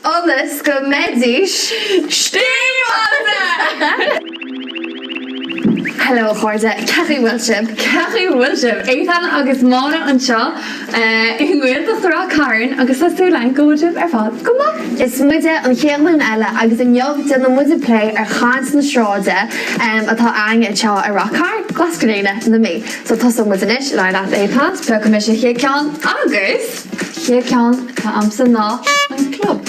Alles go medis. Hello Chorda, Cathy Wilsham. Cathy Wilsham. Ethan agus Mona an seo in gcuilteach rá Karen agus is tú lein goilteach fad. Come on. Is muide an chéann eile agus an jobh den na muide play chans na sráide atá aine seo a rockcar glascaréine na mí. So tá mu inis le at épas pe go me sé ché cean agus ché cean tá amsa ná an club.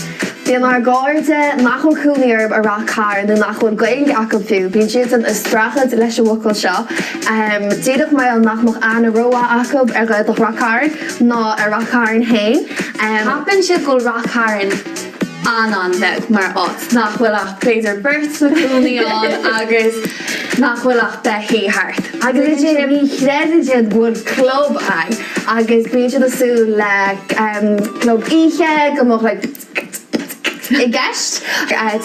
Bhí mar gáirde nachfuil cúníarb a rockcar na nachfuil gaing acu fiú, bíon siad an istrachad leis a bhucail seo. Déadach mai an nachmach anna roa acu ar go do rockcar ná a rockcar an hain. Happen siad go rockcar an bheith mar át nachhfuilach féidir burt na cúnaíán agus nachhfuilach de héthart. Agus é bhí chréidir bhfuil club ein agus bíon asú le club ihe go mo I gist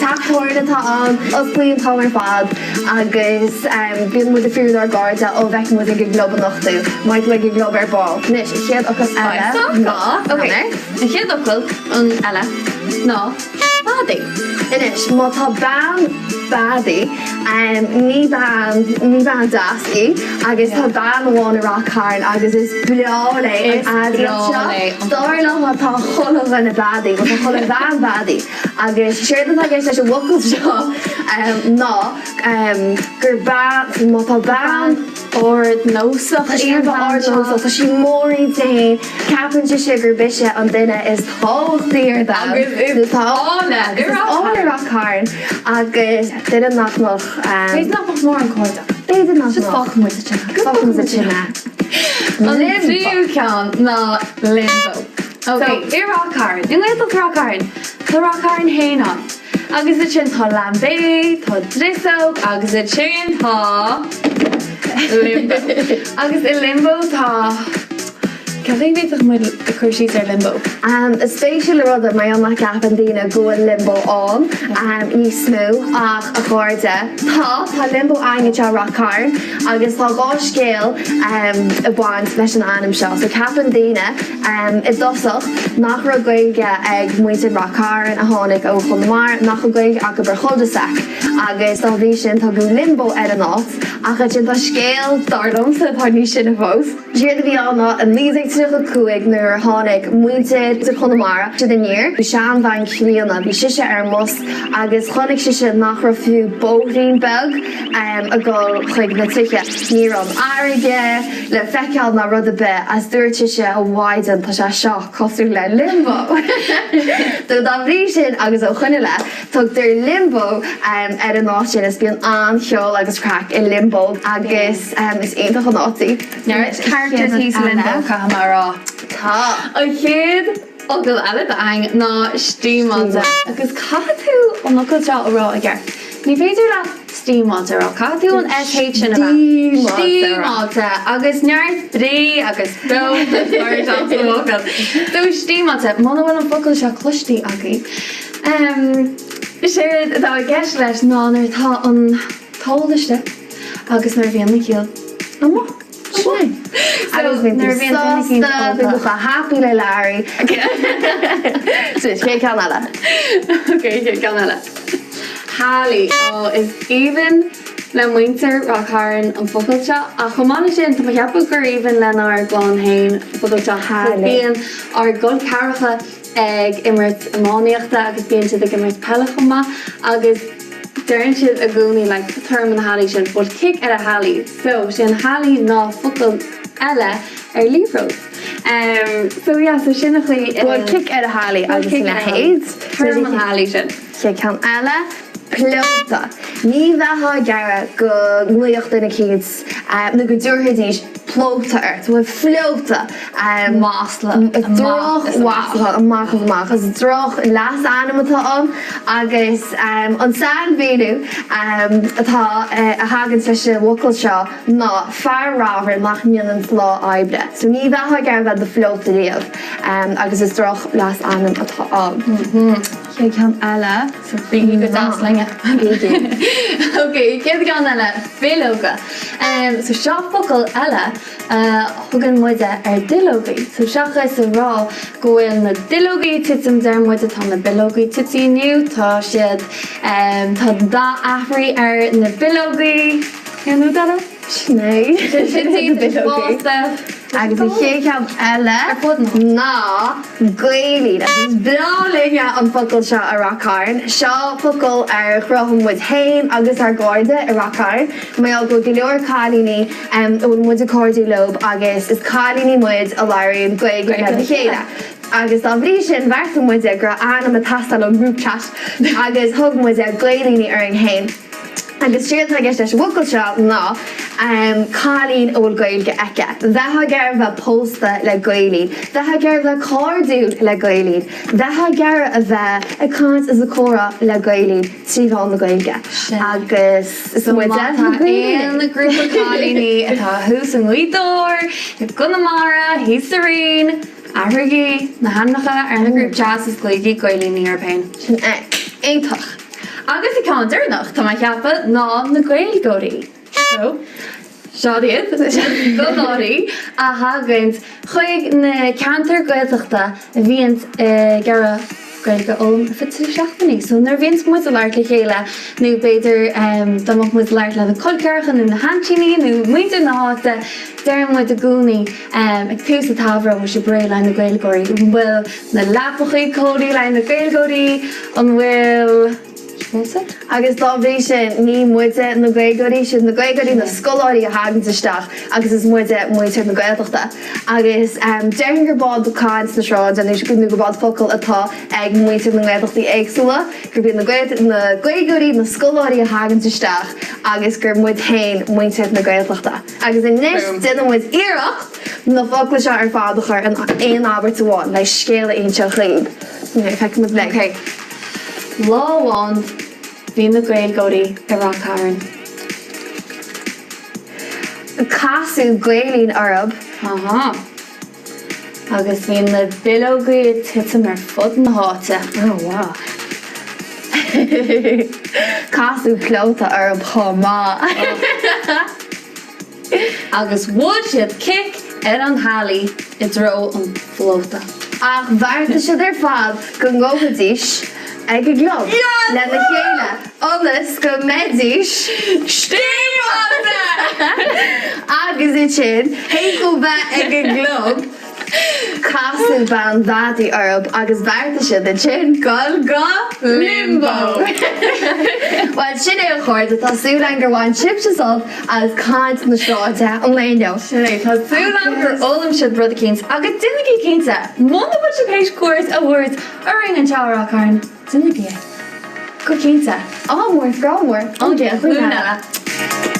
takeóir atá an osplíon tá mar fad agus bíon mu a fiú ar gáda ó bheith mu go glob nachtú, maid le glob ar ball. Nis chéad agus eile ná chéad ocail an eile ná badaí. Inis má tá ban badaí ní ban dasí agus tá ban bháin rockcar agus is bleála Dáir le tá cholah na badaí má chola ban badaí. Agus séir agus leis bhacail seo ná gur má ban or nósa tá sí mórí dain capan sé gur bise an duine is táíir tána rockcar agus duine nachmach nach mór an códa. Déidir nach fa mu sinna. An liú cean ná limbo. I rockcar, in le rockcar. Tá rockcar an héán. Agus it sin tá lambé, tá drisog, agus it sin tá limbo. Agus I limbo tá Caithíh mu chuirsí ar limbo. Is spéisiú le rud mai an le gapan dína goin limbo an ní smú ach a chuirde. Tá limbo aine te rockcar agus tá gá scéal a bhaint leis an anam seo. So capan dína is dosach nach ra gaige ag muointe rockcar a tháinig ó chumar nach go gaige a go bar chodaach agus tá bhí sin tá go limbo ar an áit ach sin tá scéal dardom sa tá ní sin a bhós. Díir bhí anna an líag go cuaig nuair tháinig muinte de chunamara si denníir. Bhí sean bhain chríanna, bhí siise ar mus agus chonig siise nach ra fiú bóthín beg a go chuig na tuiche ní an airige le feiceáil na rud a bit as dúirtiise a bhaidan tá se seo cosú le limbo. Tá dá bhrí sin agus ó chuine le tugtar limbo ar an áit is bíon an cheol agus crack I limbo agus is aonach an átaí. Neir characters hís limbo cha rá. Tá. Ó chéad ogil eile ein ná stímáte agus catú an locail seo ará a gceart. Ní féidir le stímáte rá catú an SH sin stímáte agus neart brí agus dó Dú stímáte mana bhfuil an focail seo cloistí agaí. Séad atá gceist leis nánar tá an tálaiste agus nar bhíon na cíal. Amach. Bucha happy le Larry. So ché cean eile. Okay, ché cean eile. Hallie is even le muinter rockharan an focail seo a chomána sin tá cheappa gur even lenar gláin hain focail seo Hallie ar gol caracha ag imirt amáíochta agus bíon siad ag imirt pellachama agus Darn siad a gúnaí le term an Hallie sin bud kick ar a Hallie. So sin Hallie ná focail eile ar líród. So yeah, so sin bud kick ar a Hallie agus na héad term an Hallie sin. Sé cean eile plóta. Ní bheitha geara go nuocht na kids na go dúrthadís plóta airt, bhfuil flóta Másla droch wasla amach as droch las animatá an agus an san véú atá a hagan se wokel seo ná fearráver nach níon an flá aibre. So ní bheitha gar bheit de flóta riamh agus is droch las anam atá an. Ché cean eile so bhí go daslinge. Okay, céad gan eile félóga. So seo focail eile thugann muide ar duilleogaí. So seachas sa rá gohfuil na duilleogaí titim deir muide tá na bilógaí titiíniu tá siad tá dá ahraí ar na bilógaí. Ceanú dada? Sné agus i chéceab eile ná gailí agus blálinge an focail seo a racáin. Seo focail ar chrohammuid hain agus ar gáde a racáin. Mé go go leor cálíní bhfuil muid a cordú lob agus is cálíní muid a leiríonn gaige na chéile. Agus tá bhrí sin bhharrta muide gur anam a tastal an group chat agus thug muide gailíní ar an hain. Agus siad a gist bhucail seo ná cálín óil gailge aice. Bheitthe gearbh bheith pósta le gailín. Bheitthe gearbh bheith cardú le gailín. Bheitthe gearbh a bheith a cant is a córa le gailín tríomháil na gailge. Agus is muide éon na grúpa cálíní atá hús an Lídór, na Gunamara, Hísarín, Airgí, na Hannacha ar na grúp jazz is gluigí gailíní ar pein. sin éintach. Agus I cáidirnach tá mai cheappa ná na gailgóirí. So, seáiad go láirí a hagaint chuig na cantar gailteachta a bhíont gara gailge ón fiú seachtaí. So nar bhíons mu a leir le chéile nó beidir dáach mu leir le na colcearchan nó na hantíní nó muinte náta deir mu a gúnaí ag túús a tabhra mu sé bre le na gailgóirí. Bhfuil na lepachaí códaí le na gailgóirí an bhfuil agus dá bhí sin ní muide na gailgóirí sin na gailgóirí na scoláirí a hagantisteach agus is muide muoite na gailteachta. Agus deir gur bád do cáint na sráid an is go go bád focail atá ag muoite na gailteachtaí éagsúla, gur bhí na gailgóirí na scoláirí a hagantisteach agus gur muid hain muoite na gailteachta. Agus in níos duine muid iireach na focail seo ar fádachar an éon abertháin lei scéile aonse chlíb. Feic mu le. láháin bhí na gailgóirí ar racáin. Casú gailín arab. Agus bhí na bilógaí titim ar fud na háte. Oh wow. Casú clóta arab chomá. Agus bhfuil siad cic ar an halaí I dro an flóta. Ach bhairta siad ar fád go ngógadís ag a glob. Le na chéile onas go medís stíáta. Agus I sin hé go bheith ag a glob casú ban bhadaí arab agus bhairta siad an sin gáil go limbo. Well sin é a chuir de tásúlan gur bhain chipsesol as cáint na sráide an léineo. Sinné tá súlan gur ólam siad brud cíns agus dunaí cínta. Mna bud se pééis cuairt a bhhuiirt ar ring an terááin. Dunaí. Go cínta. Ámór, gámór. Ó, de, chuúna.